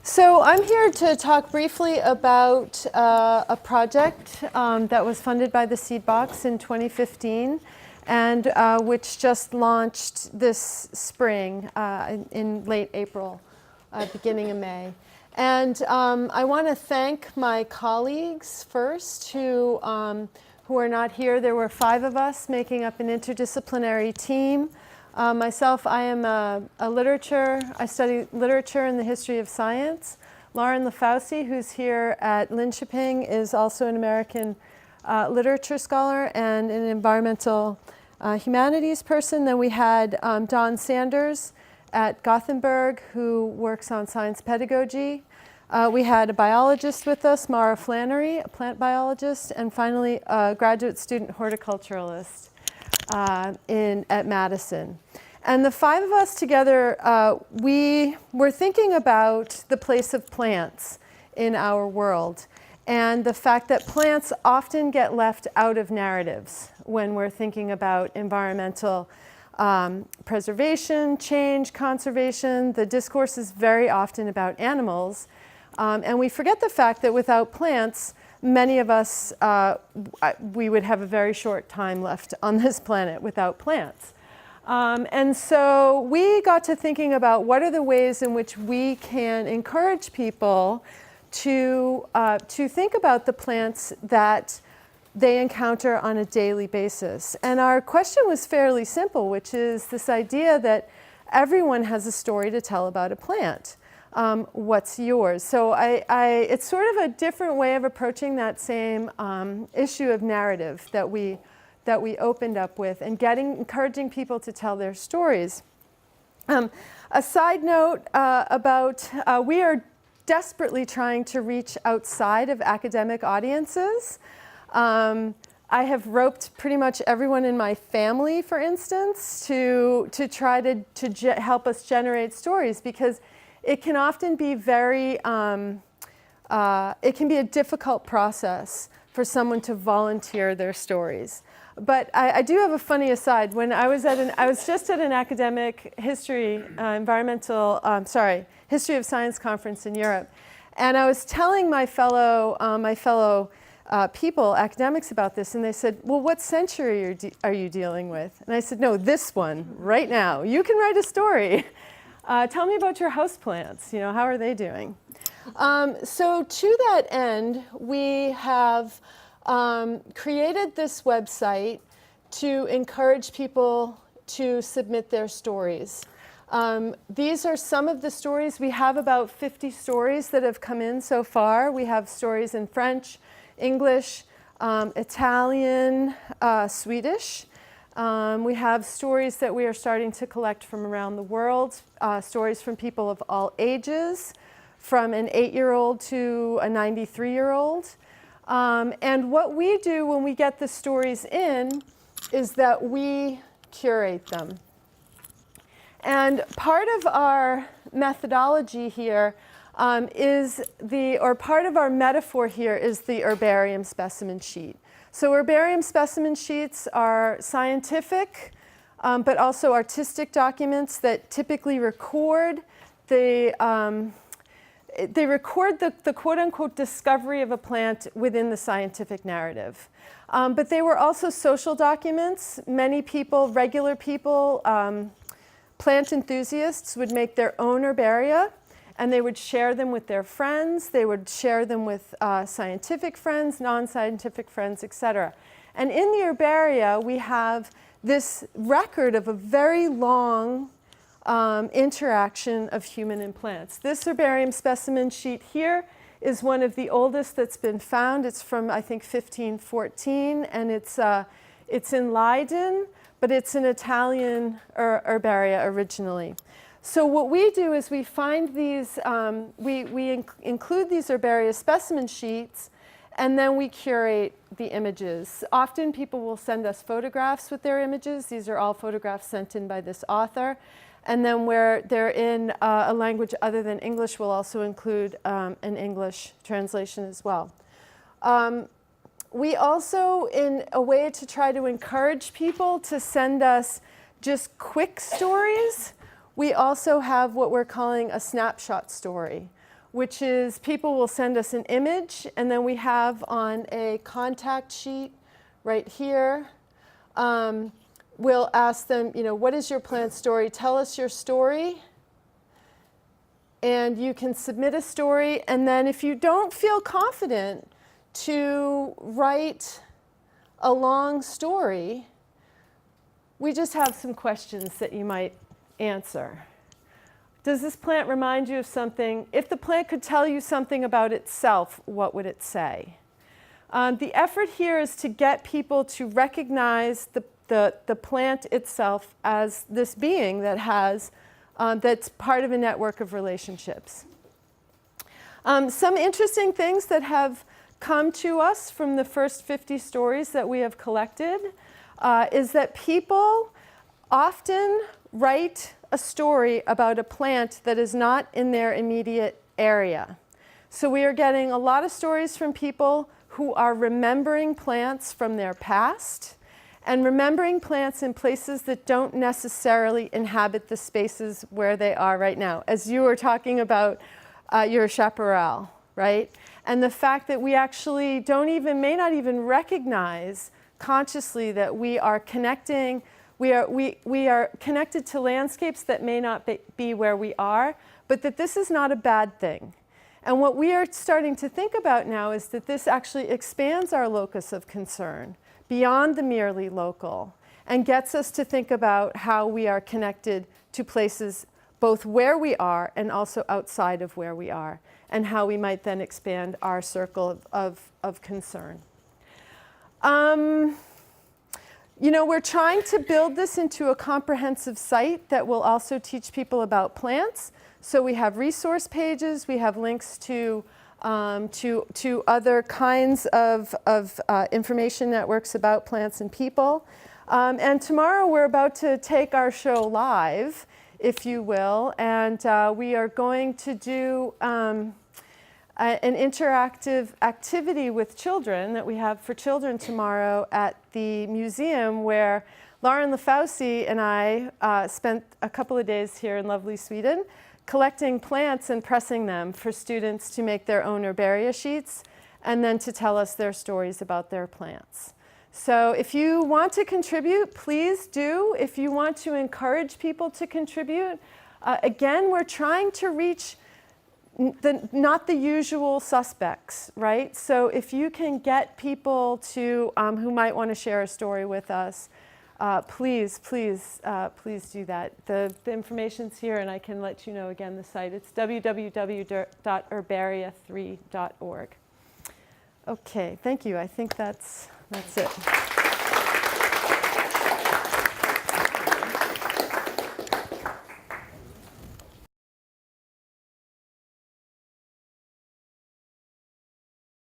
So I'm here to talk briefly about a project that was funded by the Seed Box in 2015 and which just launched this spring in late April, beginning of May. And I want to thank my colleagues first who are not here. There were 5 of us making up an interdisciplinary team. Myself, I am I study literature and the history of science. Lauren Lafauci, who's here at Linköping, is also an American literature scholar and an environmental humanities person. Then we had Don Sanders at Gothenburg, who works on science pedagogy. We had a biologist with us, Mara Flannery, a plant biologist, and finally a graduate student horticulturalist at Madison. And the 5 of us together, we were thinking about the place of plants in our world and the fact that plants often get left out of narratives when we're thinking about environmental preservation, change, conservation. The discourse is very often about animals, and we forget the fact that without plants, many of us, we would have a very short time left on this planet without plants. And so we got to thinking about what are the ways in which we can encourage people to think about the plants that they encounter on a daily basis. And our question was fairly simple, which is this idea that everyone has a story to tell about a plant. What's yours? So it's sort of a different way of approaching that same issue of narrative that we opened up with, and encouraging people to tell their stories. A side note about we are desperately trying to reach outside of academic audiences. I have roped pretty much everyone in my family, for instance, to try to help us generate stories, because it can often be it can be a difficult process for someone to volunteer their stories. But I do have a funny aside. When I was just at an academic history history of science conference in Europe, and I was telling my fellow people, academics, about this, and they said, "Well, what century are you dealing with?" And I said, "No, this one, right now. You can write a story. Tell me about your houseplants. How are they doing?" So to that end, we have created this website to encourage people to submit their stories. These are some of the stories. We have about 50 stories that have come in so far. We have stories in French, English, Italian, Swedish. We have stories that we are starting to collect from around the world, stories from people of all ages, from an 8-year-old to a 93-year-old. And what we do when we get the stories in is that we curate them. And part of our methodology here part of our metaphor here is the herbarium specimen sheet. So herbarium specimen sheets are scientific, but also artistic documents that typically record the quote-unquote discovery of a plant within the scientific narrative. But they were also social documents. Many people, regular people, plant enthusiasts would make their own herbaria, and they would share them with their friends. They would share them with scientific friends, non-scientific friends, etc. And in the herbaria, we have this record of a very long interaction of human and plants. This herbarium specimen sheet here is one of the oldest that's been found. It's from, I think, 1514, and it's in Leiden, but it's an Italian herbaria originally. So what we do is we find these, we include these herbaria specimen sheets, and then we curate the images. Often people will send us photographs with their images. These are all photographs sent in by this author. And then where they're in a language other than English, we'll also include an English translation as well. We also, in a way to try to encourage people to send us just quick stories, we also have what we're calling a snapshot story, which is people will send us an image, and then we have on a contact sheet right here, we'll ask them, what is your plant story? Tell us your story. And you can submit a story, and then if you don't feel confident to write a long story, we just have some questions that you might answer. Does this plant remind you of something? If the plant could tell you something about itself, what would it say? The effort here is to get people to recognize the plant itself as this being that has that's part of a network of relationships. Some interesting things that have come to us from the first 50 stories that we have collected is that people often write a story about a plant that is not in their immediate area. So we are getting a lot of stories from people who are remembering plants from their past, and remembering plants in places that don't necessarily inhabit the spaces where they are right now. As you were talking about your chaparral, right? And the fact that we actually may not even recognize consciously that we are connecting, we are connected to landscapes that may not be where we are, but that this is not a bad thing. And what we are starting to think about now is that this actually expands our locus of concern beyond the merely local, and gets us to think about how we are connected to places both where we are and also outside of where we are, and how we might then expand our circle of concern. We're trying to build this into a comprehensive site that will also teach people about plants. So we have resource pages, we have links to other kinds of information networks about plants and people. And tomorrow we're about to take our show live, if you will, and we are going to do an interactive activity with children that we have for children tomorrow at the museum, where Lauren Lefauci and I spent a couple of days here in lovely Sweden collecting plants and pressing them for students to make their own herbaria sheets and then to tell us their stories about their plants. So if you want to contribute, please do. If you want to encourage people to contribute, again, we're trying to reach not the usual suspects, right? So if you can get people to who might want to share a story with us, please do that. The information's here, and I can let you know again the site. It's www.herbaria3.org. Okay, thank you. I think that's it.